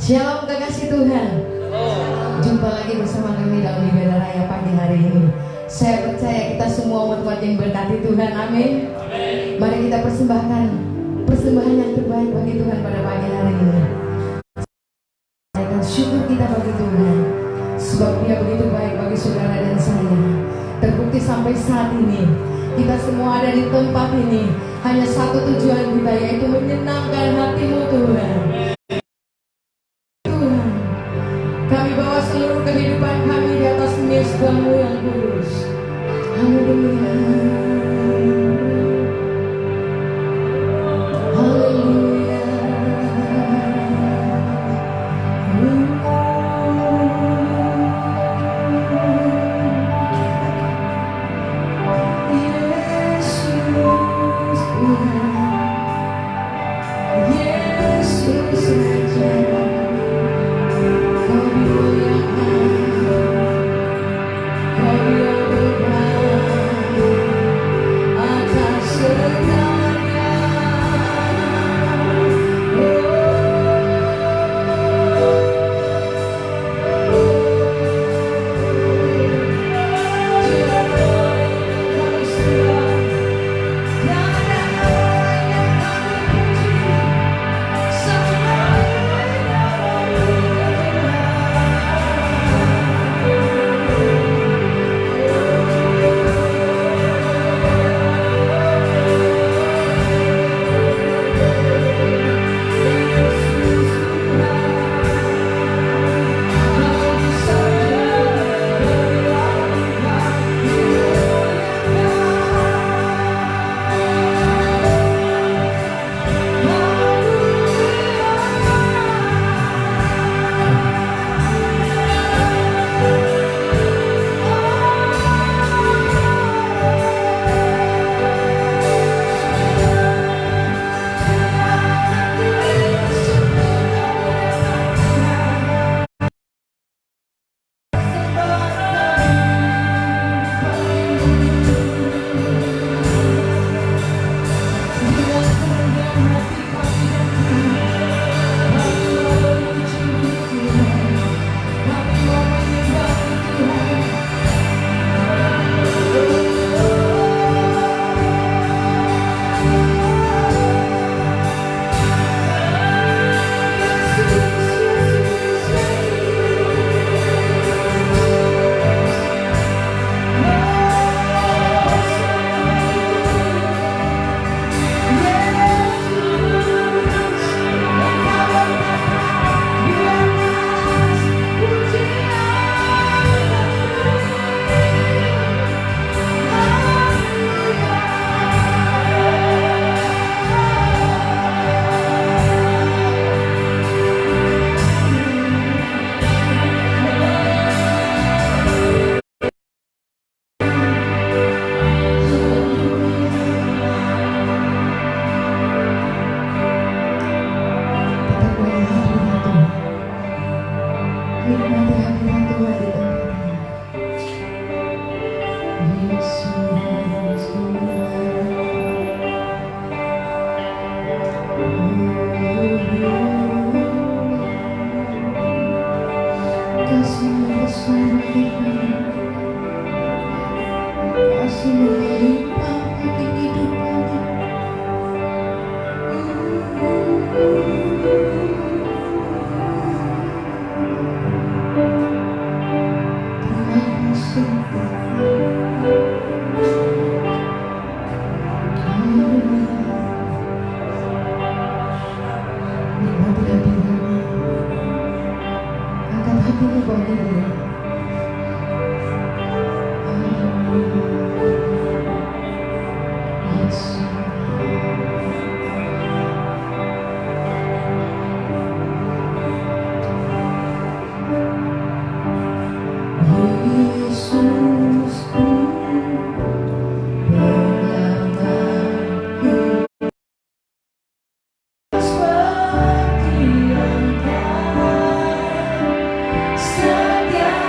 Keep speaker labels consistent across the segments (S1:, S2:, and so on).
S1: Shalom kekasih Tuhan. Jumpa lagi bersama kami dalam ibadah raya pagi hari ini. Saya percaya kita semua umat-umat yang berkati Tuhan. Amin. Mari kita persembahkan persembahan yang terbaik bagi Tuhan pada pagi hari ini. Syukur kita bagi Tuhan, sebab Dia begitu baik bagi saudara dan saya. Terbukti sampai saat ini kita semua ada di tempat ini hanya satu tujuan kita, yaitu menyenangkan hati-Mu Tuhan. Tuhan, kami bawa seluruh kehidupan kami di atas mezbah-Mu yang kudus. Haleluya.
S2: Setia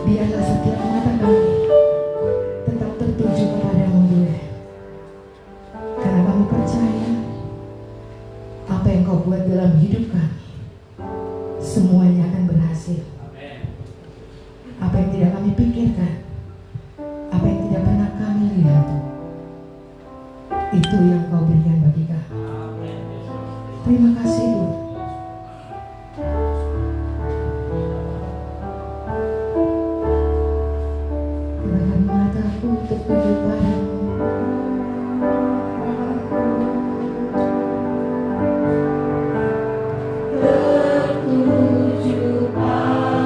S1: Biarlah setiap mata kami tetap tertuju kepadamu Tuhan. Karena kami percaya apa yang kau buat dalam hidup kami semuanya akan berhasil. Apa yang tidak kami pikirkan, apa yang tidak pernah kami lihat, itu yang kau berikan bagi kami. Terima kasih Tuhan. Bukakan mataku tertuju padamu. Tertuju padamu.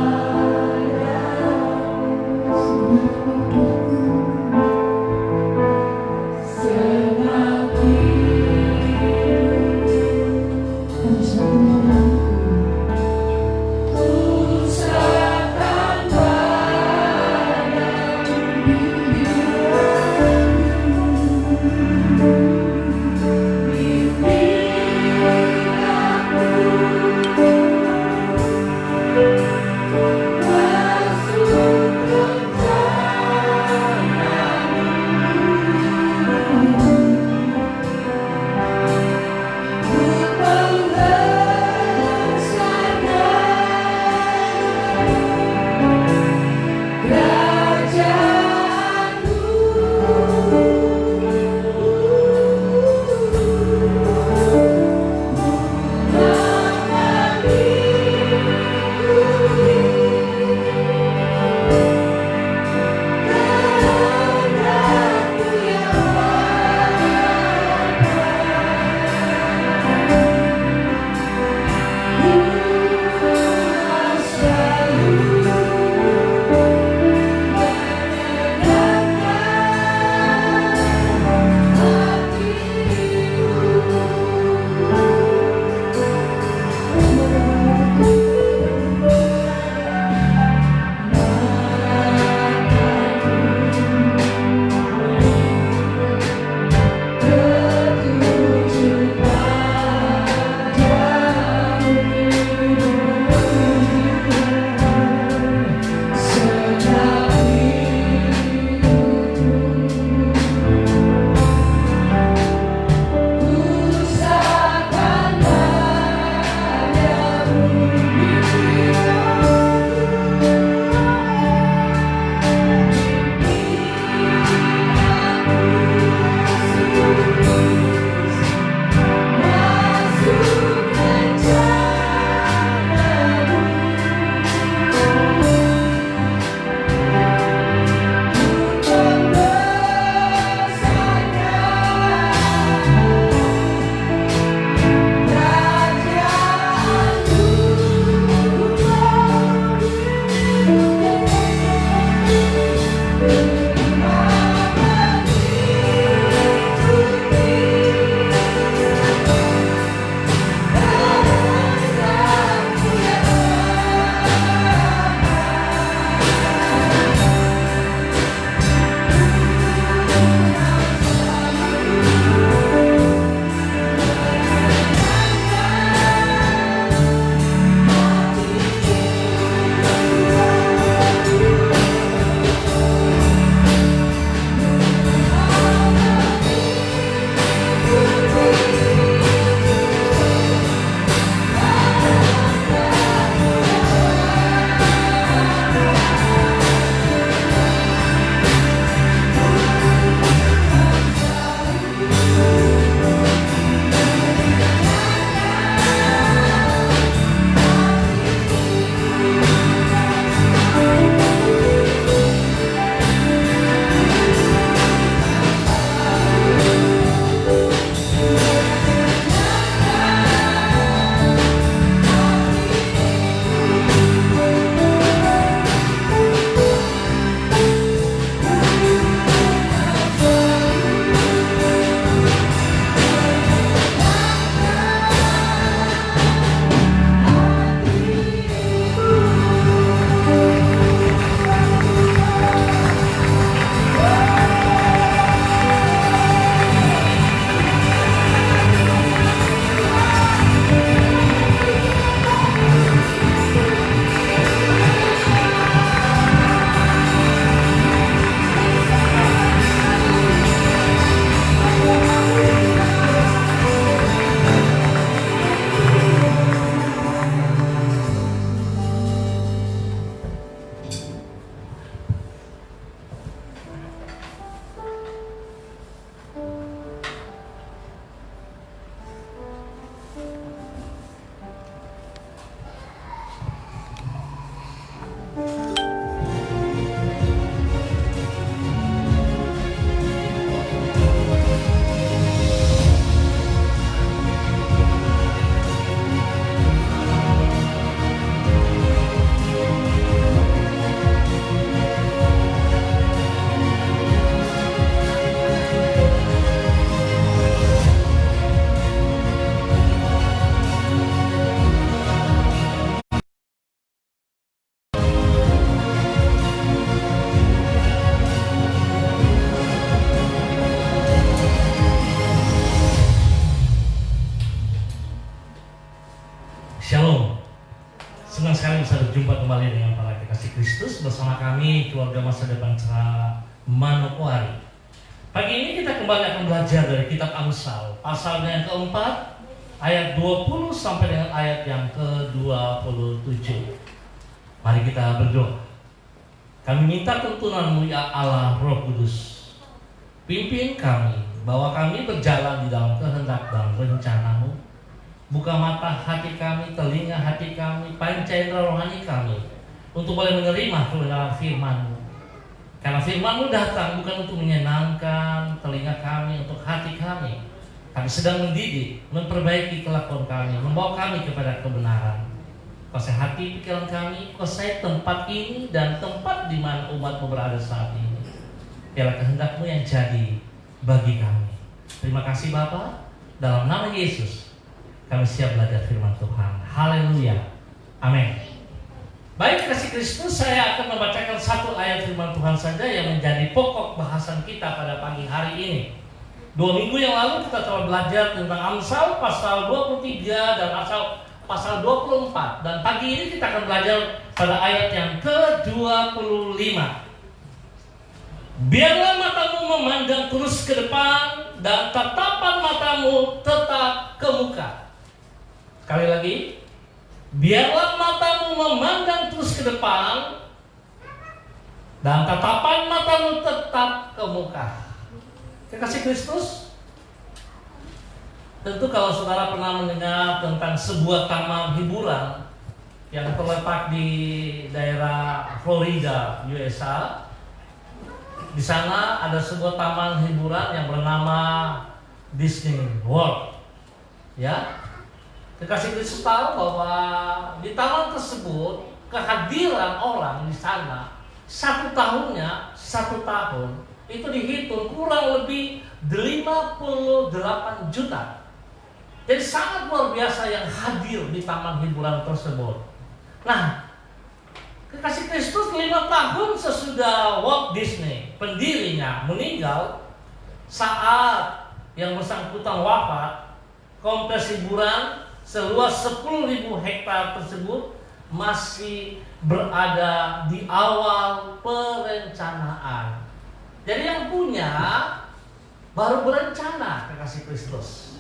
S2: bisa berjumpa kembali dengan para kekasih Kristus bersama kami keluarga masa depan Cerah Manokwari. Pagi ini kita kembali akan belajar dari kitab Amsal, pasalnya yang keempat, ayat 20 sampai dengan ayat yang ke-27. Mari kita berdoa. Kami minta tuntunan-Mu ya Allah Roh Kudus. Pimpin kami, bahwa kami berjalan di dalam kehendak dan rencana-Mu. Buka mata hati kami, telinga hati kami, panca indera rohani kami untuk boleh menerima kebenaran firman-Mu. Karena firman-Mu datang bukan untuk menyenangkan telinga kami, untuk hati kami, tapi sedang mendidik, memperbaiki kelakuan kami, membawa kami kepada kebenaran. Kuasai hati pikiran kami, kuasai tempat ini dan tempat di mana umat-Mu berada saat ini. Biarlah kehendak-Mu yang jadi bagi kami. Terima kasih Bapa, dalam nama Yesus kami siap belajar firman Tuhan. Haleluya. Amin. Baik kasih Kristus, saya akan membacakan satu ayat firman Tuhan saja yang menjadi pokok bahasan kita pada pagi hari ini. 2 minggu yang lalu kita telah belajar tentang Amsal pasal 23 dan pasal 24. Dan pagi ini kita akan belajar pada ayat yang ke-25. Biarlah matamu memandang terus ke depan dan tatapan matamu tetap ke muka. Sekali lagi, biarlah matamu memandang terus ke depan dan tatapan matamu tetap ke muka. Kekasih Kristus, tentu kalau saudara pernah mendengar tentang sebuah taman hiburan yang terletak di daerah Florida, USA, di sana ada sebuah taman hiburan yang bernama Disney World. Ya, kekasih Kristus tahu bahwa di taman tersebut kehadiran orang di sana 1 tahunnya 1 tahun itu dihitung kurang lebih 58 juta. Jadi sangat luar biasa yang hadir di taman hiburan tersebut. Nah, kekasih Kristus 5 tahun sesudah Walt Disney pendirinya meninggal, saat yang bersangkutan wafat, kompleks hiburan seluas 10.000 hektar tersebut masih berada di awal perencanaan. Jadi yang punya baru berencana, kekasih Kristus.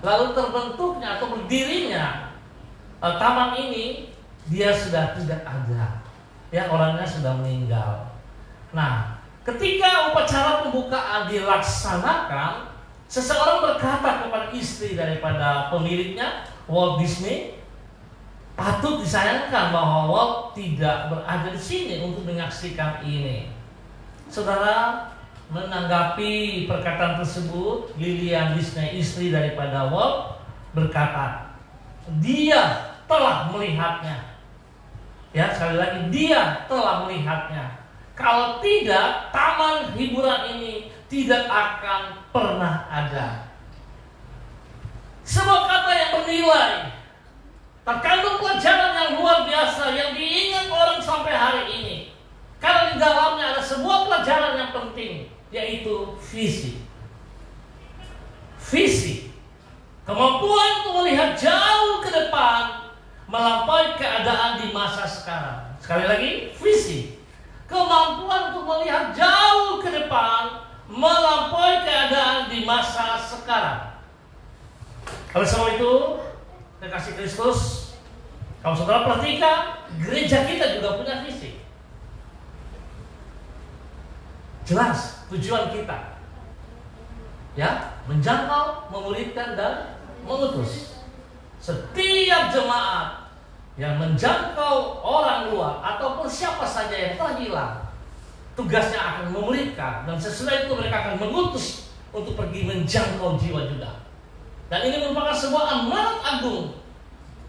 S2: Lalu terbentuknya atau berdirinya taman ini, dia sudah tidak ada. Ya, orangnya sudah meninggal. Nah, ketika upacara pembukaan dilaksanakan, seseorang berkata kepada istri daripada pemiliknya, Walt Disney, patut disayangkan bahwa Walt tidak berada di sini untuk menyaksikan ini. Saudara, menanggapi perkataan tersebut, Lillian Disney, istri daripada Walt, berkata, dia telah melihatnya. Ya, sekali lagi, dia telah melihatnya. Kalau tidak, taman hiburan ini tidak akan pernah ada. Sebuah kata yang bernilai, terkandung pelajaran yang luar biasa yang diingat orang sampai hari ini. Karena di dalamnya ada sebuah pelajaran yang penting, yaitu visi. Visi, kemampuan untuk melihat jauh ke depan, melampaui keadaan di masa sekarang. Sekali lagi, visi, kemampuan untuk melihat jauh ke depan, melampaui keadaan di masa sekarang. Oleh sebab itu, kekasih Kristus, kalau saudara perhatikan, gereja kita juga punya visi. Jelas tujuan kita, ya, menjangkau, memuridkan dan mengutus. Setiap jemaat yang menjangkau orang luar ataupun siapa saja yang telah hilang, tugasnya akan memuridkan, dan sesudah itu mereka akan mengutus untuk pergi menjangkau jiwa Juda. Dan ini merupakan sebuah amanat agung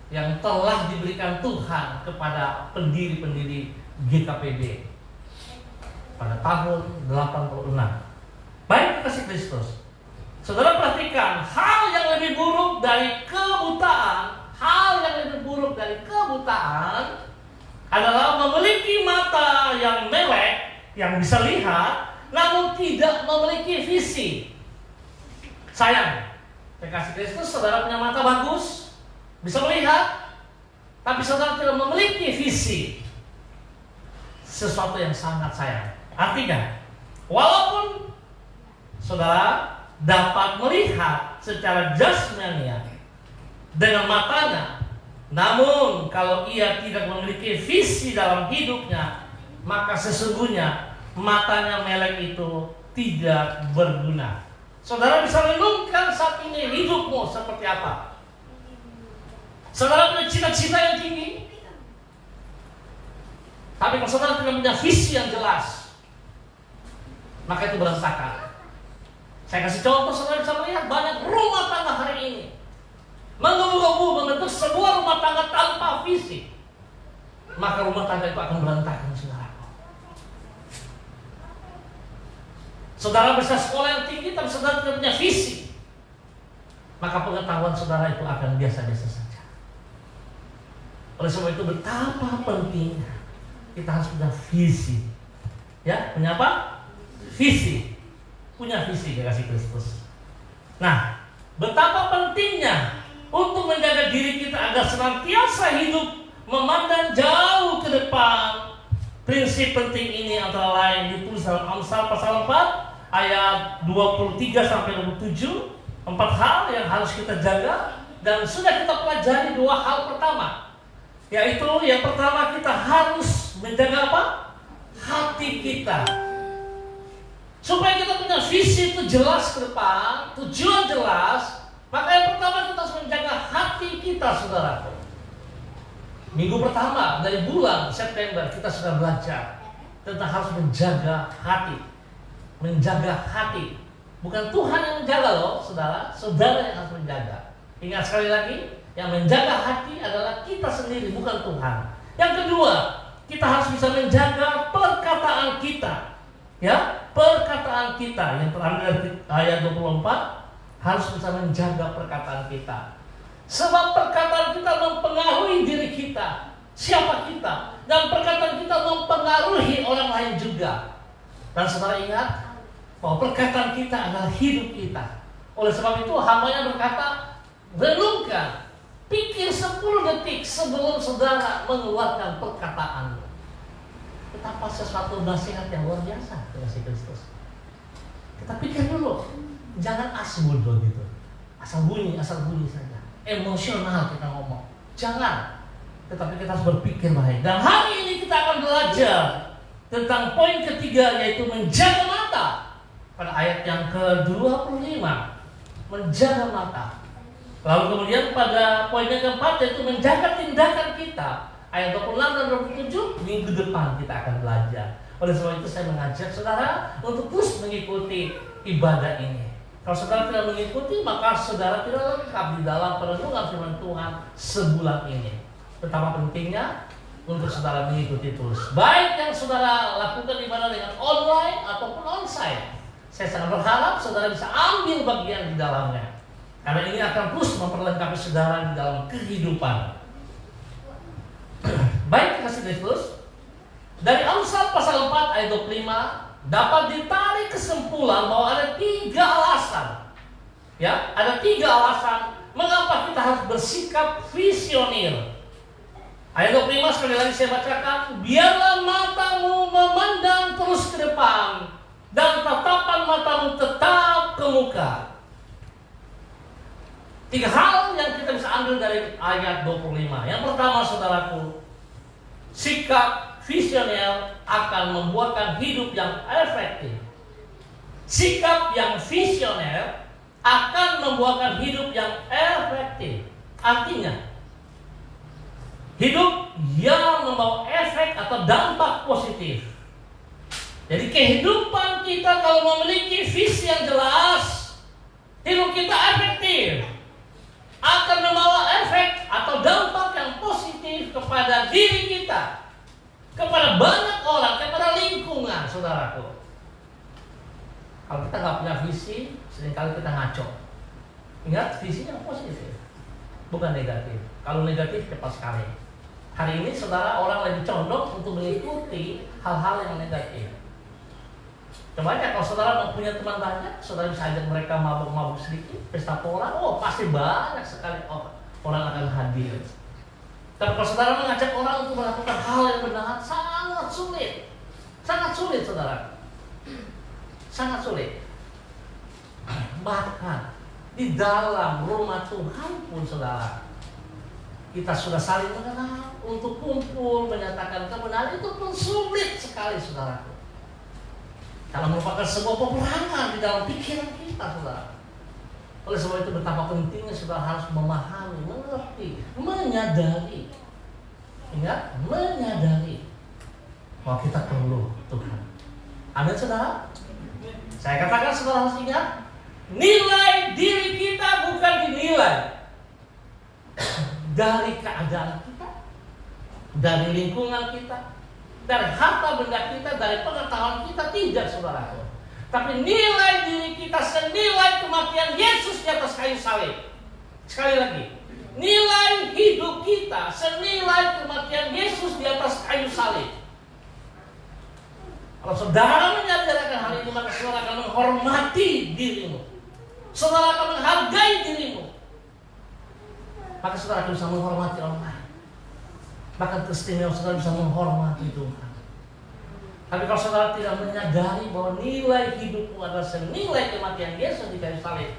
S2: yang telah diberikan Tuhan kepada pendiri-pendiri GKPB pada tahun 86. Baik kasih Kristus, saudara perhatikan, hal yang lebih buruk dari kebutaan, adalah memiliki mata yang melek, yang bisa lihat, namun tidak memiliki visi. Sayang, kekasih Kristus, saudara punya mata bagus, bisa melihat, tapi saudara tidak memiliki visi, sesuatu yang sangat sayang. Artinya, walaupun saudara dapat melihat secara jasmania dengan matanya, namun kalau ia tidak memiliki visi dalam hidupnya, maka sesungguhnya matanya melek itu tidak berguna. Saudara bisa renungkan saat ini hidupmu seperti apa? Saudara punya cita-cita yang tinggi, tapi kalau saudara tidak punya visi yang jelas, maka itu berantakan. Saya kasih contoh, saudara bisa melihat banyak rumah tangga hari ini menggebu-gebu membentuk sebuah rumah tangga tanpa visi, maka rumah tangga itu akan berantakan, saudara. Saudara bisa sekolah yang tinggi, tapi saudara tidak punya visi, maka pengetahuan saudara itu akan biasa-biasa saja. Oleh sebab itu betapa pentingnya kita harus punya visi. Ya, punya apa? Visi. Punya visi kasih Kristus. Nah, betapa pentingnya untuk menjaga diri kita agar senantiasa hidup memandang jauh ke depan. Prinsip penting ini antara lain ditulis dalam Amsal pasal 4 ayat 23 sampai 27. 4 hal yang harus kita jaga, dan sudah kita pelajari 2 hal pertama, yaitu yang pertama kita harus menjaga apa? Hati kita. Supaya kita punya visi itu jelas ke depan, tujuan jelas, maka yang pertama kita harus menjaga hati kita, saudaraku. Minggu pertama dari bulan September kita sudah belajar tentang harus menjaga hati. Menjaga hati. Bukan Tuhan yang menjaga loh, saudara. Saudara yang harus menjaga. Ingat sekali lagi, yang menjaga hati adalah kita sendiri, bukan Tuhan. Yang kedua, kita harus bisa menjaga perkataan kita. Ya, perkataan kita yang terambil dari ayat 24, harus bisa menjaga perkataan kita. Sebab perkataan kita mempengaruhi diri kita, siapa kita, dan perkataan kita mempengaruhi orang lain juga. Dan saudara ingat bahwa perkataan kita adalah hidup kita. Oleh sebab itu hambanya berkata, renungkan, pikir 10 detik sebelum saudara mengeluarkan perkataan. Betapa sesuatu nasihat yang luar biasa kasih Kristus. Kita pikir dulu, jangan asal gitu, asal bunyi saja. Emosional kita ngomong, jangan. Tetapi kita harus berpikir baik. Dan hari ini kita akan belajar tentang poin ketiga, yaitu menjaga mata. Pada ayat yang ke-25, menjaga mata. Lalu kemudian pada poin yang keempat, yaitu menjaga tindakan kita. Ayat 26 dan 27, minggu depan kita akan belajar. Oleh sebab itu saya mengajak saudara untuk terus mengikuti ibadah ini. Kalau saudara tidak mengikuti, maka saudara tidak lengkap di dalam perenungan firman Tuhan sebulan ini. Betapa pentingnya untuk saudara mengikuti terus. Baik yang saudara lakukan ibadah dengan online ataupun onsite. Saya sangat berharap saudara bisa ambil bagian di dalamnya. Karena ini akan terus memperlengkapi saudara di dalam kehidupan. Baik kasih Kristus, dari Amsal pasal 4 ayat 25 dapat ditarik kesimpulan bahwa ada 3 alasan. Ya, ada 3 alasan mengapa kita harus bersikap visioner. Ayat 25 sekali lagi saya bacakan, biarlah matamu memandang terus ke depan dan tatapan matamu tetap ke muka. 3 hal yang kita bisa ambil dari ayat 25. Yang pertama saudaraku, sikap visioner akan membuahkan hidup yang efektif. Sikap yang visioner akan membuahkan hidup yang efektif. Artinya, hidup yang membawa efek atau dampak positif. Jadi kehidupan kita kalau memiliki visi yang jelas, hidup kita efektif, akan membawa efek atau dampak yang positif kepada diri kita, kepada banyak orang, kepada lingkungan, saudaraku. Kalau kita nggak punya visi, seringkali kita ngaco. Ingat, visinya positif, bukan negatif. Kalau negatif, cepat sekali. Hari ini saudara orang lebih condong untuk mengikuti hal-hal yang negatif. Coba aja kalau saudara mau punya teman banyak, saudara bisa ajak mereka mabuk-mabuk sedikit, pesta pora, oh pasti banyak sekali orang akan hadir. Tapi kalau saudara mengajak orang untuk melakukan hal yang benar, sangat sulit. Sangat sulit, saudara. Sangat sulit. Bahkan di dalam rumah Tuhan pun, saudara, kita sudah saling mengenal, untuk kumpul menyatakan kebenaran itu pun sulit sekali, saudaraku. Karena merupakan sebuah peperangan di dalam pikiran kita, saudara. Oleh sebab itu betapa pentingnya saudara harus memahami, mengerti, menyadari. Ingat, menyadari bahwa kita perlu Tuhan. Amin, saudara. Saya katakan saudara harus ingat, nilai diri kita bukan dinilai dari keadaan kita, dari lingkungan kita, dari harta benda kita, dari pengetahuan kita, tidak, saudaraku. Tapi nilai diri kita senilai kematian Yesus di atas kayu salib. Sekali lagi, nilai hidup kita senilai kematian Yesus di atas kayu salib. Kalau saudara menyadari hal ini, maka saudara akan menghormati dirimu. Saudara akan menghargai dirimu. Maka saudara akan bisa menghormati orang lain. Bahkan keistimewaan saudara bisa menghormati Tuhan. Tapi kalau saudara tidak menyadari bahwa nilai hidupmu adalah senilai kematian Yesus di kayu salib,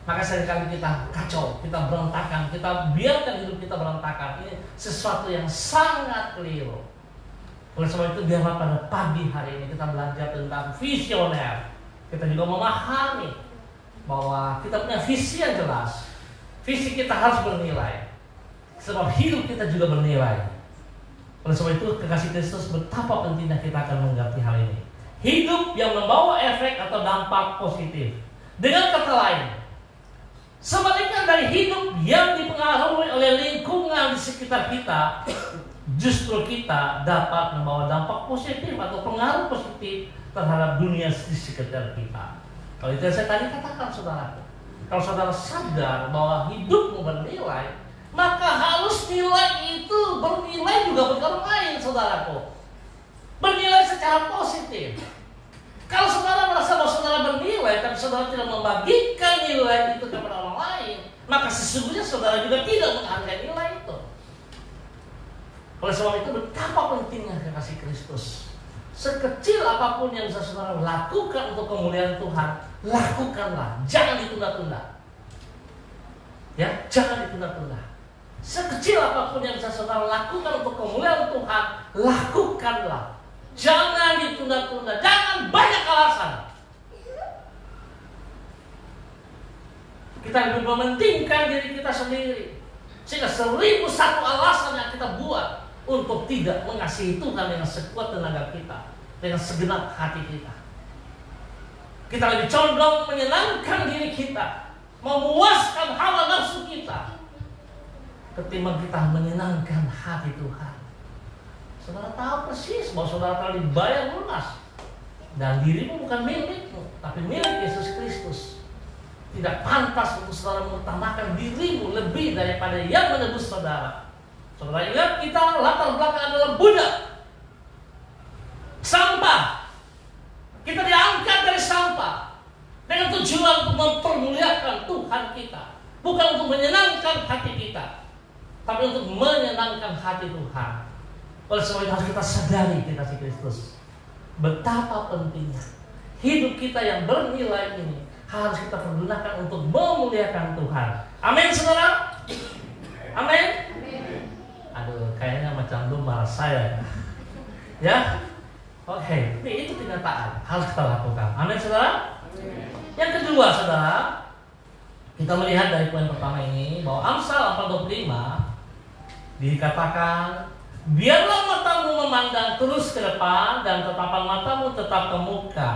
S2: maka seringkali kita kacau, kita berantakan, kita biarkan hidup kita berantakan. Ini sesuatu yang sangat keliru. Oleh sebab itu biarlah pada pagi hari ini kita belajar tentang visioner. Kita juga memahami bahwa kita punya visi yang jelas. Visi kita harus bernilai, sebab hidup kita juga bernilai. Oleh sebab itu kekasih Kristus, betapa pentingnya kita akan mengerti hal ini. Hidup yang membawa efek atau dampak positif. Dengan kata lain, sebaliknya dari hidup yang dipengaruhi oleh lingkungan di sekitar kita, justru kita dapat membawa dampak positif atau pengaruh positif terhadap dunia di sekitar kita. Kalau itu yang saya tadi katakan, saudaraku. Kalau saudara sadar bahwa hidupmu bernilai, maka harus nilai itu bernilai juga bagi orang lain, saudaraku. Bernilai secara positif. Kalau saudara merasa bahwa saudara bernilai, tapi saudara tidak membagikan nilai itu kepada orang lain, maka sesungguhnya saudara juga tidak menghargai nilai itu. Oleh sebab itu betapa pentingnya kekasih Kristus. Sekecil apapun yang bisa saudara lakukan untuk kemuliaan Tuhan, lakukanlah. Jangan ditunda-tunda. Ya, jangan ditunda-tunda. Sekecil apapun yang bisa saudara lakukan untuk kemuliaan Tuhan, lakukanlah. Jangan ditunda-tunda. Jangan banyak alasan. Kita lebih mementingkan diri kita sendiri, sehingga 1001 alasan yang kita buat untuk tidak mengasihi Tuhan dengan sekuat tenaga kita, dengan segenap hati kita. Kita lebih condong menyenangkan diri kita, memuaskan hawa nafsu kita, ketimbang kita menyenangkan hati Tuhan. Saudara tahu persis bahwa saudara telah dibayar lunas, dan dirimu bukan milikmu, tapi milik Yesus Kristus. Tidak pantas untuk saudara mengutamakan dirimu lebih daripada yang menebus saudara. Saudara ingat, kita latar belakang adalah budak, sampah. Kita diangkat dari sampah dengan tujuan untuk mempermuliakan Tuhan kita, bukan untuk menyenangkan hati kita, tapi untuk menyenangkan hati Tuhan. Oleh sebab itu harus kita sadari, kekasih Kristus, betapa pentingnya hidup kita yang bernilai ini harus kita pergunakan untuk memuliakan Tuhan. Amin, saudara. Amin. Aduh, kayaknya macam lu marah saya. Ya, oke. Itu kenyataan harus kita lakukan. Amin, saudara. Yang kedua, saudara, kita melihat dari poin pertama ini bahwa Amsal 4:25 dikatakan, biarlah matamu memandang terus ke depan dan tatapan matamu tetap ke muka.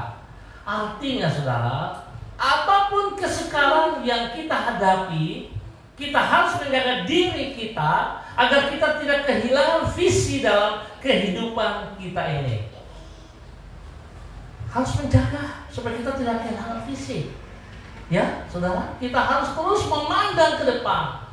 S2: Artinya, saudara, apapun kesukaran yang kita hadapi, kita harus menjaga diri kita agar kita tidak kehilangan visi dalam kehidupan kita ini. Harus menjaga supaya kita tidak kehilangan visi. Ya, saudara, kita harus terus memandang ke depan.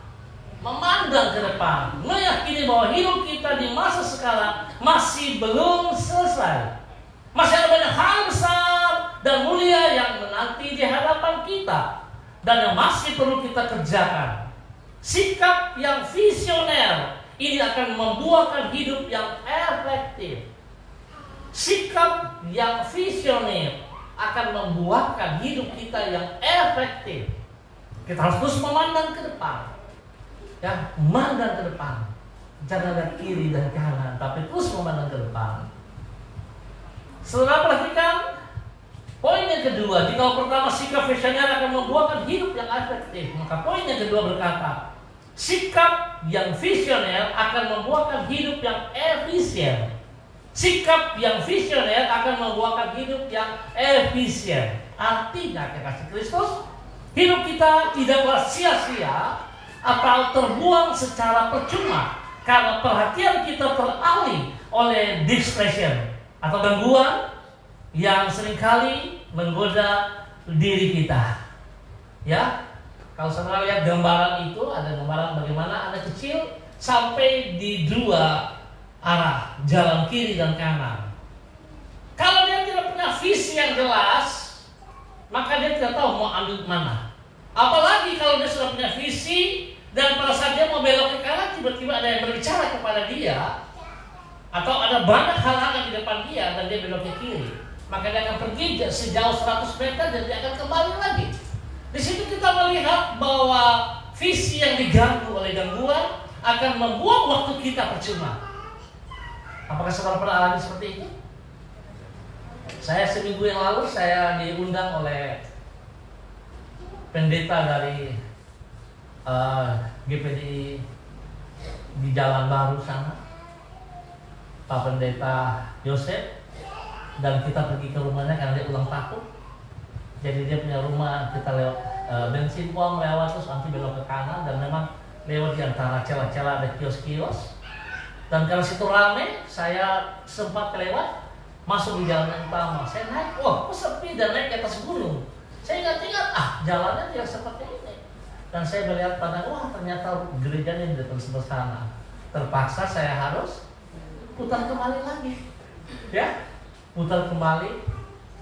S2: Memandang ke depan, meyakini bahwa hidup kita di masa sekarang masih belum selesai. Masih ada banyak hal besar dan mulia yang menanti di hadapan kita dan yang masih perlu kita kerjakan. Sikap yang visioner ini akan membuahkan hidup yang efektif. Sikap yang visioner akan membuahkan hidup kita yang efektif. Kita harus terus memandang ke depan. Ya, memandang ke depan. Jangan lihat kiri dan kanan, tapi terus memandang ke depan. Saudara perhatikan poin yang kedua. Jika pertama sikap visioner akan membuahkan hidup yang efektif, maka poin yang kedua berkata, sikap yang visioner akan membuahkan hidup yang efisien. Sikap yang visioner akan membuahkan hidup yang efisien. Artinya kekasih Kristus, hidup kita tidaklah sia-sia atau terbuang secara percuma karena perhatian kita teralih oleh distraction atau gangguan yang seringkali menggoda diri kita. Ya, kalau saudara lihat gambaran itu, ada gambaran bagaimana anak kecil sampai di dua arah, jalan kiri dan kanan. Kalau dia tidak punya visi yang jelas, maka dia tidak tahu mau ambil mana. Apalagi kalau dia sudah punya visi dan pada saat dia mau belok ke kanan, tiba-tiba ada yang berbicara kepada dia, atau ada banyak hal-hal di depan dia dan dia belok ke kiri, maka dia akan pergi sejauh 100 meter dan dia akan kembali lagi. Di situ kita melihat bahwa visi yang diganggu oleh gangguan akan membuang waktu kita percuma. Apakah saudara pernah alami seperti itu? Saya seminggu yang lalu saya diundang oleh pendeta dari GPDI di Jalan Baru sana, Pak Pendeta Yosef, dan kita pergi ke rumahnya karena dia ulang tahun. Jadi dia punya rumah, kita lewat bensin pom lewat, terus nanti belok ke kanan dan memang lewat di antara celah-celah ada kios-kios. Dan karena situ rame, saya sempat kelewat masuk di jalan yang utama. Saya naik, wah kok sepi, dan naik ke atas gunung. Saya ingat-ingat, jalannya tidak seperti ini. Dan saya melihat pada, wah ternyata gerejanya di sebelah sana. Terpaksa saya harus putar kembali lagi. Ya, putar kembali,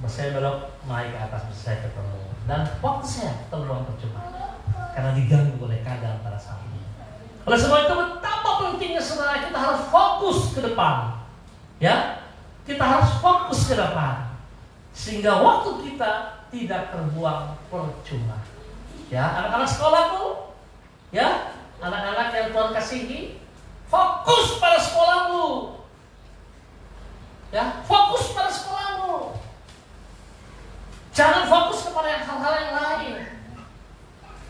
S2: saya belok naik ke atas, saya ketemu. Dan waktu saya terbuang percuma karena diganggu oleh keadaan pada saat ini. Oleh sebab itu betapa pentingnya saudara kita harus fokus ke depan. Ya, kita harus fokus ke depan sehingga waktu kita tidak terbuang percuma. Ya, anak-anak sekolahku, ya, anak-anak yang Tuhan kasihi, fokus pada sekolahmu. Ya, fokus pada sekolahmu. Jangan fokus kepada hal-hal yang lain.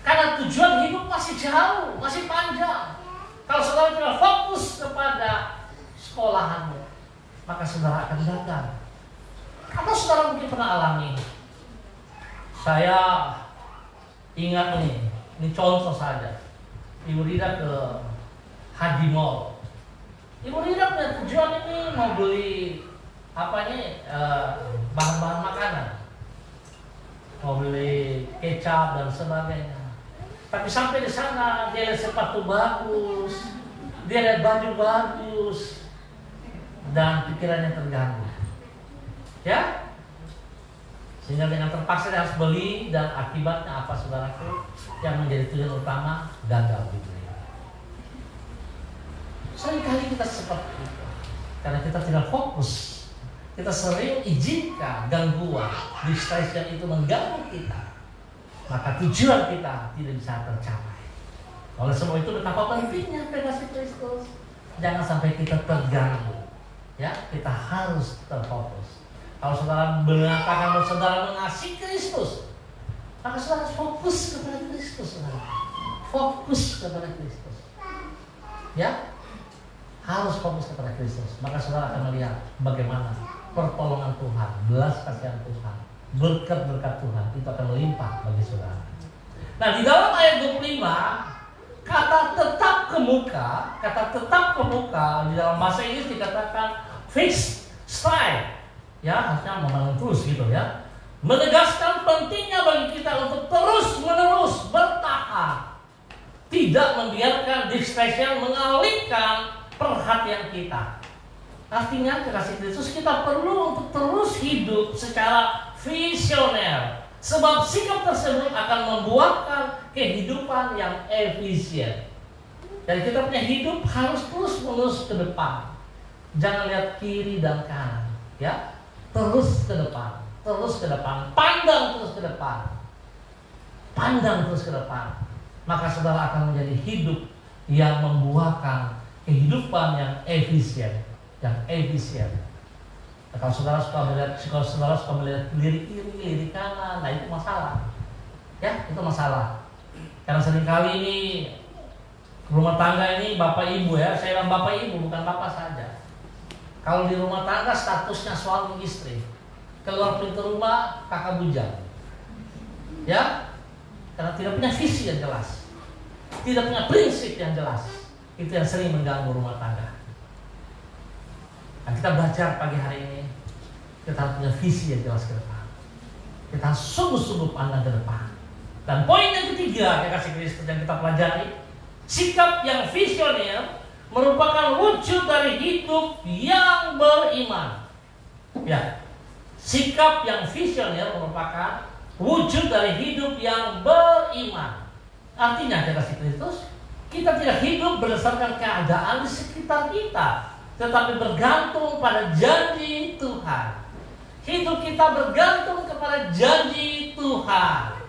S2: Karena tujuan hidup masih jauh, masih panjang. Kalau saudara tidak fokus kepada sekolahanmu, maka saudara akan gagal. Kalau saudara mungkin pernah alami, saya ingat ini contoh saja. Ibu Rida ke Hadi Mall. Ibu Rida punya tujuan ini mau beli bahan-bahan makanan, mau beli kecap dan sebagainya. Tapi sampai di sana dia lihat sepatu bagus, dia lihat baju bagus, dan pikirannya terganggu. Ya, sehingga dengan terpaksa dia harus beli, dan akibatnya apa saudaraku? Yang menjadi tujuan utama gagal dibeli. Seringkali kita seperti itu karena kita tidak fokus. Kita sering izinkan gangguan, distraction itu mengganggu kita. Maka tujuan kita tidak bisa tercapai. Oleh sebab itu betapa pentingnya kekasih Kristus. Jangan sampai kita terganggu. Ya, kita harus terfokus. Kalau saudara mengatakan bahwa saudara mengasihi Kristus, maka saudara harus fokus kepada Kristus. Saudara. Fokus kepada Kristus. Ya, harus fokus kepada Kristus. Maka saudara akan melihat bagaimana pertolongan Tuhan, belas kasihan Tuhan, berkat-berkat Tuhan itu akan melimpah bagi saudara. Nah, di dalam ayat 25, kata tetap ke muka di dalam bahasa Inggris dikatakan fixed stride. Ya, harusnya membangun terus gitu ya. Menegaskan pentingnya bagi kita untuk terus-menerus bertahan. Tidak membiarkan distraction mengalihkan perhatian kita. Artinya kekasih Kristus, kita perlu untuk terus hidup secara visioner. Sebab sikap tersebut akan membuahkan kehidupan yang efisien. Dan kita punya hidup harus terus-menerus ke depan. Jangan lihat kiri dan kanan, ya. Terus ke depan, terus ke depan, pandang terus ke depan. Pandang terus ke depan. Maka saudara akan menjadi hidup yang membuahkan kehidupan yang efisien, Nah, kalau saudara suka melihat lirik kiri, lirik kanan, nah itu masalah. Ya, itu masalah. Karena seringkali ini rumah tangga ini bapak ibu, ya, saya bilang bapak ibu bukan bapak saja. Kalau di rumah tangga statusnya suami istri, keluar pintu rumah kakak bujang, ya, karena tidak punya visi yang jelas, tidak punya prinsip yang jelas, itu yang sering mengganggu rumah tangga. Nah, kita belajar pagi hari ini, kita harus punya visi yang jelas ke depan. Kita harus sungguh-sungguh pandang ke depan. Dan poin yang ketiga, ya kasih Kristus yang kita pelajari, sikap yang visioner merupakan wujud dari hidup yang beriman. Ya, sikap yang visioner merupakan wujud dari hidup yang beriman. Artinya, ya kasih Kristus, kita tidak hidup berdasarkan keadaan di sekitar kita, tetapi bergantung pada janji Tuhan. Hidup kita bergantung kepada janji Tuhan.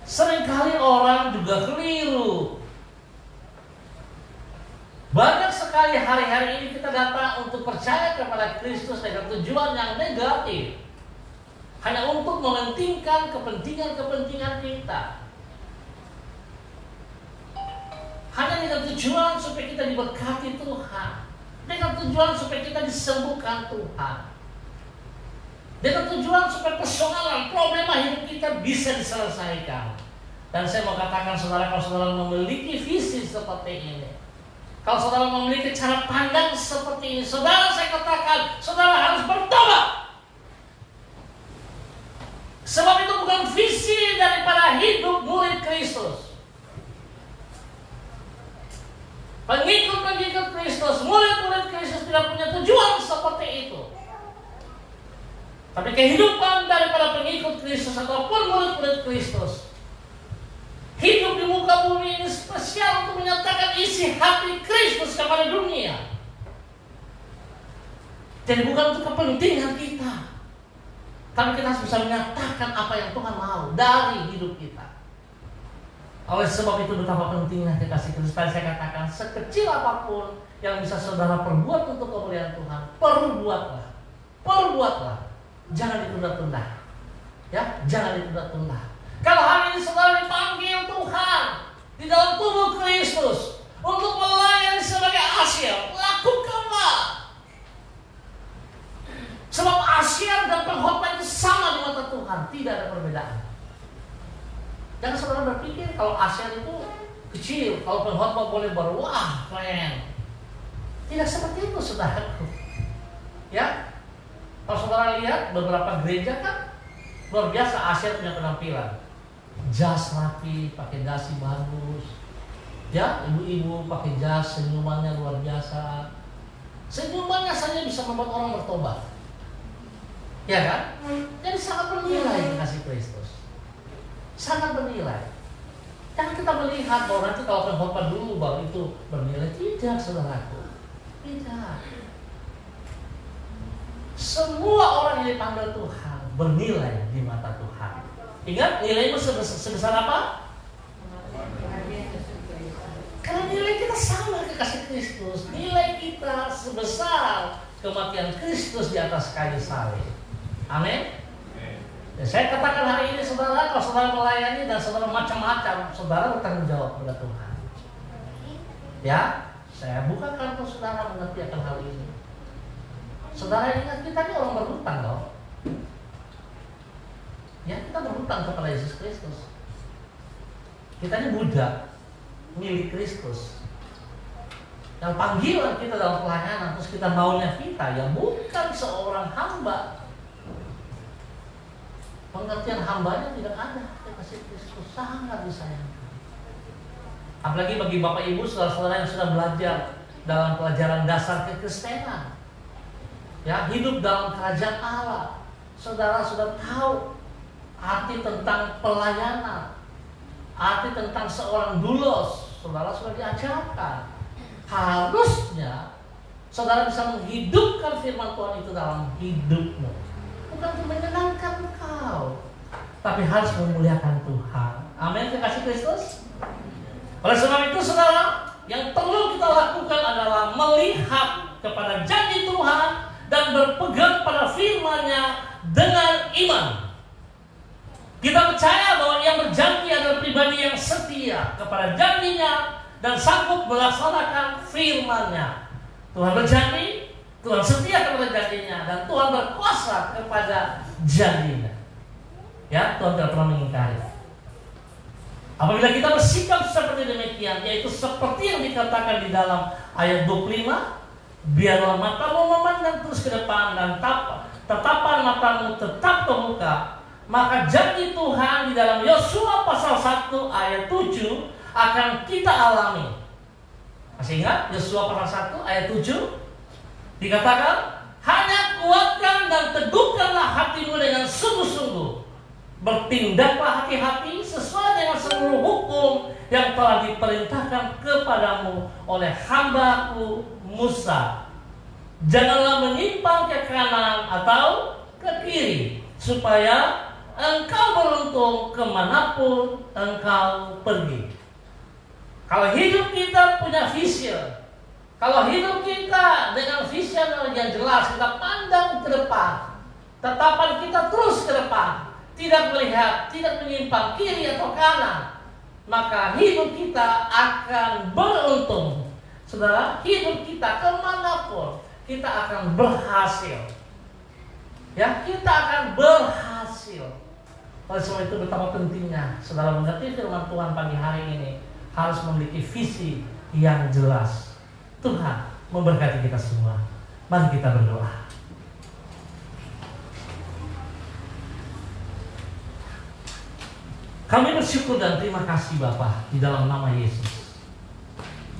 S2: Seringkali orang juga keliru. Banyak sekali hari-hari ini kita datang untuk percaya kepada Kristus dengan tujuan yang negatif, hanya untuk mementingkan kepentingan-kepentingan kita. Hanya dengan tujuan supaya kita diberkati Tuhan, dengan tujuan supaya kita disembuhkan Tuhan, dengan tujuan supaya persoalan, problema hidup kita bisa diselesaikan. Dan saya mau katakan saudara, kalau saudara memiliki visi seperti ini, kalau saudara memiliki cara pandang seperti ini, saudara, saya katakan, saudara harus bertobat. Sebab itu bukan visi daripada hidup murid Kristus. Pengikut-pengikut Kristus, murid-murid Kristus tidak punya tujuan seperti itu. Tapi kehidupan daripada pengikut Kristus ataupun murid-murid Kristus, hidup di muka bumi ini spesial untuk menyatakan isi hati Kristus kepada dunia. Jadi bukan untuk kepentingan kita, tapi kita harus bisa menyatakan apa yang Tuhan mau dari hidup kita. Oleh sebab itu betapa pentingnya kasih Kristus. Tadi saya katakan, sekecil apapun yang bisa saudara perbuat untuk kemuliaan Tuhan, perbuatlah. Jangan ditunda-tunda. Ya, jangan ditunda-tunda. Kalau hari ini saudara dipanggil Tuhan di dalam tubuh Kristus untuk melayani sebagai asyir, lakukanlah. Sebab asyir dan pengkhotbah itu sama di mata Tuhan, tidak ada perbedaan. Jangan saudara berpikir kalau asyir itu kecil, kalau pengkhotbah boleh wah keren. Tidak seperti itu saudaraku. Ya, kalau saudara lihat beberapa gereja kan luar biasa asyir punya penampilan. Jas rapi, pakai dasi bagus. Ya, ibu-ibu pakai jas, senyumannya luar biasa. Senyumannya saja bisa membuat orang bertobat. Ya kan? Jadi sangat bernilai kasih Kristus. Sangat bernilai. Jangan kita melihat bahwa nanti kalau pengkhotbah dulu baru itu bernilai. Tidak, saudaraku. Tidak. Semua orang yang dipanggil Tuhan bernilai di mata Tuhan. Ingat, nilaimu sebesar apa? Karena nilai kita sama kekasih Kristus. Nilai kita sebesar kematian Kristus di atas kayu salib. Amin. Ya, saya katakan hari ini saudara, kalau saudara melayani dan saudara macam-macam, saudara bertanggung jawab kepada Tuhan. Ya, saya bukakan untuk saudara mengerti akan hal ini. Saudara ingat, kita ini orang berhutang loh. Ya, kita berhutang kepada Yesus Kristus. Kita ini budak milik Kristus. Yang panggilan kita dalam pelayanan, terus kita maunya kita, ya bukan seorang hamba. Pengertian hambanya tidak ada. Kasih Kristus sangat disayangkan. Apalagi bagi bapak ibu, saudara-saudara yang sudah belajar dalam pelajaran dasar kekristenan. Ya, hidup dalam kerajaan Allah. Saudara sudah tahu arti tentang pelayanan, arti tentang seorang doulos, saudara sudah diajarkan. Harusnya saudara bisa menghidupkan firman Tuhan itu dalam hidupmu. Bukan untuk menyenangkan engkau, tapi harus memuliakan Tuhan. Amin, kekasih Kristus. Oleh sebab itu saudara, yang perlu kita lakukan adalah melihat kepada janji Tuhan dan berpegang pada firman-Nya dengan iman. Kita percaya bahwa yang berjanji adalah pribadi yang setia kepada janjinya dan sanggup melaksanakan firman-Nya. Tuhan berjanji, Tuhan setia kepada janjinya, dan Tuhan berkuasa kepada janjinya. Ya, Tuhan tidak pernah mengingkari. Apabila kita bersikap seperti demikian, yaitu seperti yang dikatakan di dalam ayat 25, biarlah matamu memandang terus ke depan dan tatapan matamu tetap terbuka, maka janji Tuhan di dalam Yosua pasal 1 ayat 7 akan kita alami. Masih ingat Yosua pasal 1 ayat 7? Dikatakan, hanya kuatkan dan teguhkanlah hatimu dengan sungguh-sungguh. Bertindaklah hati-hati sesuai dengan seluruh hukum yang telah diperintahkan kepadamu oleh hamba-Ku Musa. Janganlah menyimpang ke kanan atau ke kiri, supaya engkau beruntung kemanapun engkau pergi. Kalau hidup kita punya vision, kalau hidup kita dengan vision yang jelas, kita pandang ke depan, tatapan kita terus ke depan, tidak melihat, tidak menyimpang kiri atau kanan, maka hidup kita akan beruntung. Saudara, hidup kita kemanapun, kita akan berhasil. Ya, kita akan berhasil. Oleh sebab itu betapa pentingnya saudara mengerti firman Tuhan pagi hari ini, harus memiliki visi yang jelas. Tuhan memberkati kita semua. Mari kita berdoa. Kami bersyukur dan terima kasih Bapa di dalam nama Yesus.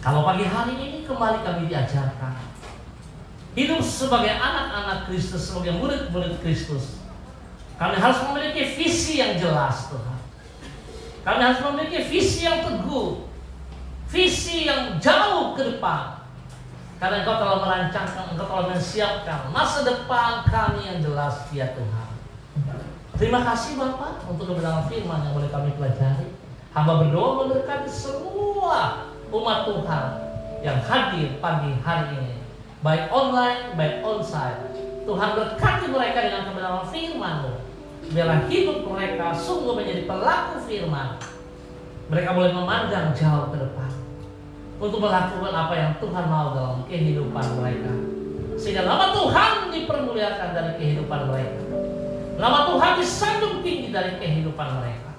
S2: Kalau pagi hari ini kembali kami diajarkan hidup sebagai anak-anak Kristus, sebagai murid-murid Kristus, kami harus memiliki visi yang jelas Tuhan. Kami harus memiliki visi yang teguh, visi yang jauh ke depan. Karena Engkau telah merancangkan, Engkau telah menyiapkan masa depan kami yang jelas ya Tuhan. Terima kasih Bapak untuk kebenaran firman yang boleh kami pelajari. Hamba berdoa memberkati semua umat Tuhan yang hadir pagi hari ini, baik online, baik onsite. Tuhan berkati mereka dengan kebenaran firman-Mu. Biarlah hidup mereka sungguh menjadi pelaku firman. Mereka boleh memandang jauh ke depan untuk melakukan apa yang Tuhan mau dalam kehidupan mereka, sehingga nama Tuhan dipermuliakan dari kehidupan mereka. Nama Tuhan disanjung tinggi dari kehidupan mereka.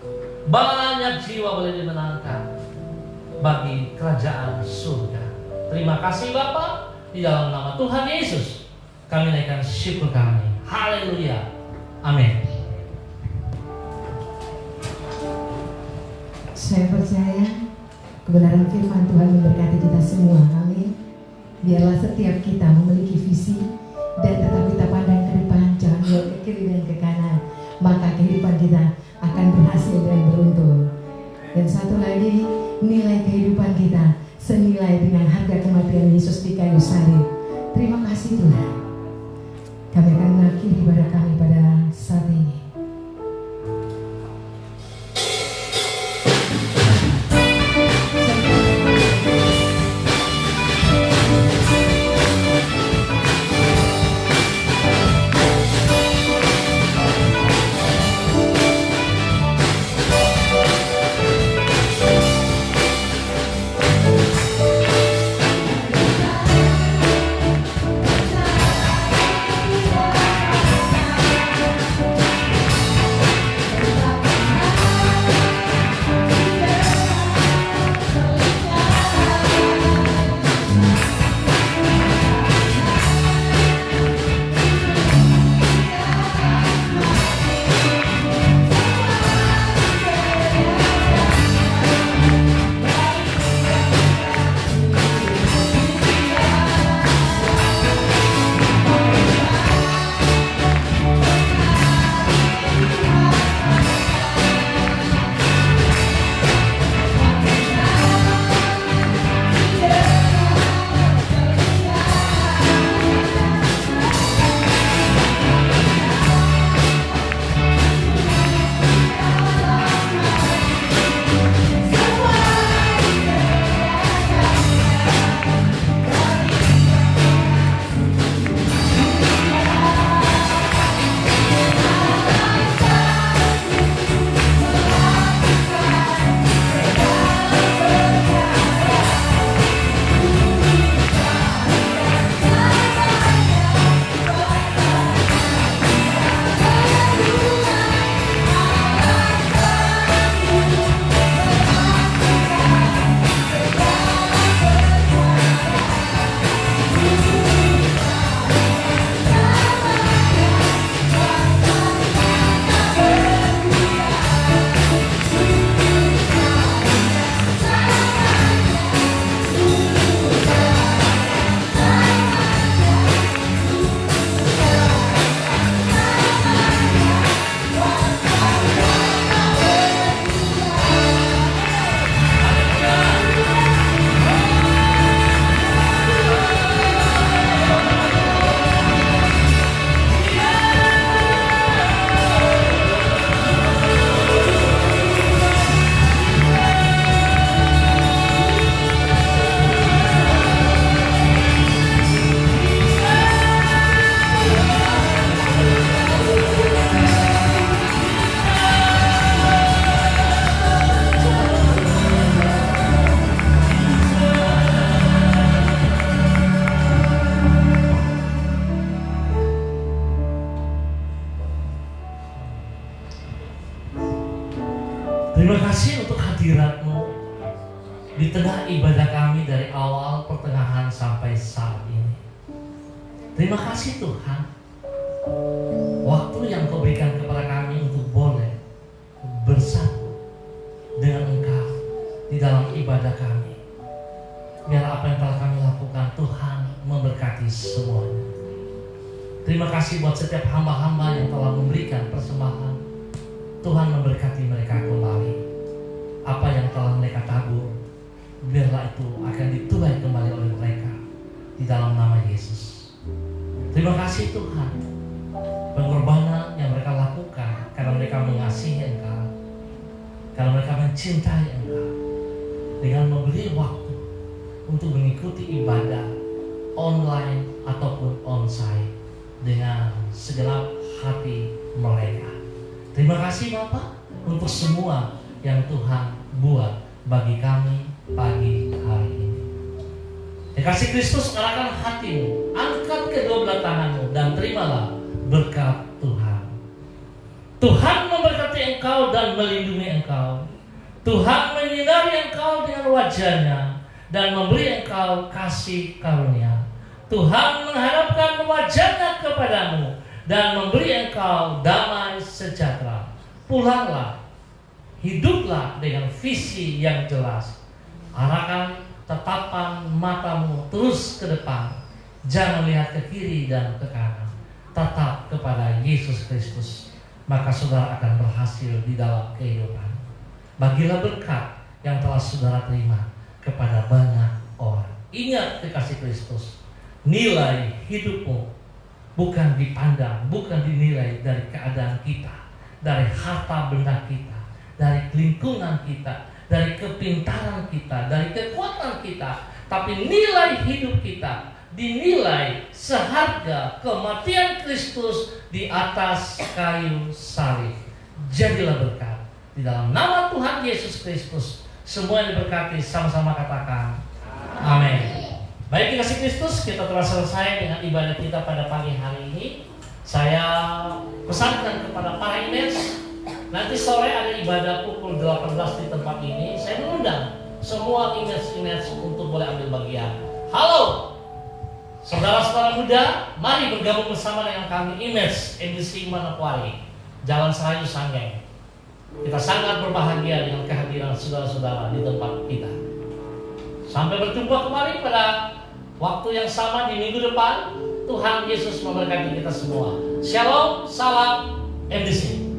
S2: Banyak jiwa boleh dimenangkan bagi kerajaan surga. Terima kasih Bapa, di dalam nama Tuhan Yesus kami naikkan syukur kami. Haleluya. Amin.
S1: Saya percaya kebenaran firman Tuhan memberkati kita semua. Amin. Biarlah setiap kita memiliki visi dan tetap kita pandang ke depan, jangan lihat ke kiri dan ke kanan. Maka kehidupan kita akan berhasil dan beruntung. Dan satu lagi, nilai kehidupan kita senilai dengan harga kematian Yesus di kayu salib. Terima kasih Tuhan. Kami akan mengakhiri ibadah kami pada saat ini.
S2: Terima kasih untuk hadirat-Mu di tengah ibadah kami dari awal, pertengahan, sampai saat ini. Terima kasih Tuhan, waktu yang Kau berikan kepada kami untuk boleh bersatu dengan Engkau di dalam ibadah kami. Biar apa yang telah kami lakukan, Tuhan memberkati semuanya. Terima kasih buat setiap hamba-hamba yang telah memberikan persembahan. Tuhan memberkati mereka kembali. Apa yang telah mereka tabur, biarlah itu akan dituai kembali oleh mereka di dalam nama Yesus. Terima kasih Tuhan, pengorbanan yang mereka lakukan karena mereka mengasihi Engkau, karena mereka mencintai Engkau, dengan memberi waktu untuk mengikuti ibadah online ataupun onsite dengan segenap hati mereka. Terima kasih Bapak untuk semua yang Tuhan buat bagi kami pagi hari ini. Ya, kasih Kristus arahkan hatimu, angkat kedua belah tanganmu dan terimalah berkat Tuhan. Tuhan memberkati engkau dan melindungi engkau. Tuhan menyinari engkau dengan wajahnya dan memberi engkau kasih karunia. Tuhan mengharapkan wajahnya kepadamu dan memberi engkau damai sejahtera. Pulanglah, hiduplah dengan visi yang jelas. Arahkan tatapan matamu terus ke depan. Jangan lihat ke kiri dan ke kanan. Tetap kepada Yesus Kristus. Maka saudara akan berhasil di dalam kehidupan. Bagilah berkat yang telah saudara terima kepada banyak orang. Ingat kekasih Kristus, nilai hidupmu bukan dipandang, bukan dinilai dari keadaan kita, dari harta benda kita, dari lingkungan kita, dari kepintaran kita, dari kekuatan kita, tapi nilai hidup kita dinilai seharga kematian Kristus di atas kayu salib. Jadilah berkat di dalam nama Tuhan Yesus Kristus. Semua yang diberkati sama-sama katakan amin. Baik kasih Kristus, kita telah selesai dengan ibadah kita pada pagi hari ini. Saya pesankan kepada para image, nanti sore ada ibadah pukul 18 di tempat ini. Saya mengundang semua image untuk boleh ambil bagian. Halo, saudara-saudara muda, mari bergabung bersama dengan kami Image NDC Manokwari, Jalan Serayu Sanggeng. Kita sangat berbahagia dengan kehadiran saudara-saudara di tempat kita. Sampai berjumpa kembali pada waktu yang sama di minggu depan. Tuhan Yesus memberkati kita semua. Shalom, salam MDC.